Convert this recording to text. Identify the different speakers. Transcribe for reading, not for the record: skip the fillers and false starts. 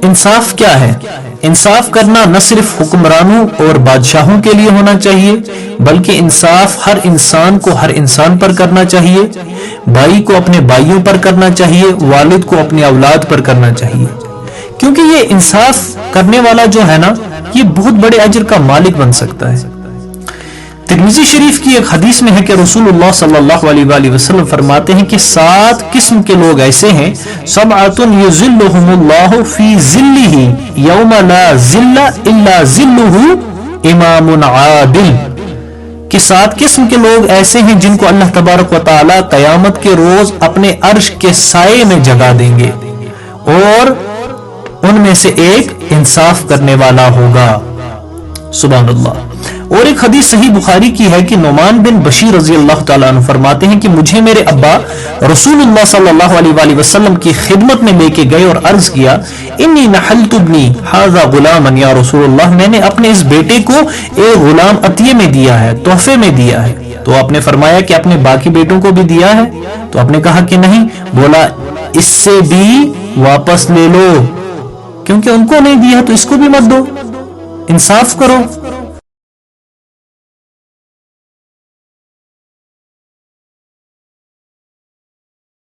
Speaker 1: انصاف کیا ہے؟ انصاف کرنا نہ صرف حکمرانوں اور بادشاہوں کے لیے ہونا چاہیے، بلکہ انصاف ہر انسان کو ہر انسان پر کرنا چاہیے۔ بھائی کو اپنے بھائیوں پر کرنا چاہیے، والد کو اپنی اولاد پر کرنا چاہیے، کیونکہ یہ انصاف کرنے والا جو ہے نا، یہ بہت بڑے اجر کا مالک بن سکتا ہے۔ ترمذی شریف کی ایک حدیث میں ہے کہ رسول اللہ صلی اللہ علیہ وآلہ وسلم فرماتے ہیں کہ 7 قسم کے لوگ ایسے ہیں، سبعۃ یظلھم اللہ فی ظلہ یوم لا ظل الا ظلہ امام عادل، کہ 7 قسم کے لوگ ایسے ہیں جن کو اللہ تبارک و تعالی قیامت کے روز اپنے عرش کے سائے میں جگہ دیں گے، اور ان میں سے ایک انصاف کرنے والا ہوگا۔ سبحان اللہ۔ اور ایک حدیث صحیح بخاری کی ہے کہ نعمان بن بشیر رضی اللہ تعالیٰ عنہ فرماتے ہیں کہ مجھے میرے ابا رسول اللہ صلی اللہ علیہ وآلہ وسلم کی خدمت میں لے کے گئے اور عرض کیا، انی نحلت ابنی ھذا غلاما یا رسول اللہ، میں نے اپنے اس بیٹے کو ایک غلام عطیے میں دیا ہے، تحفے میں دیا ہے۔ تو آپ نے فرمایا کہ اپنے باقی بیٹوں کو بھی دیا ہے؟ تو آپ نے کہا کہ نہیں۔ بولا اس سے بھی واپس لے لو، کیونکہ ان کو نہیں دیا تو اس کو بھی مت دو، انصاف کرو۔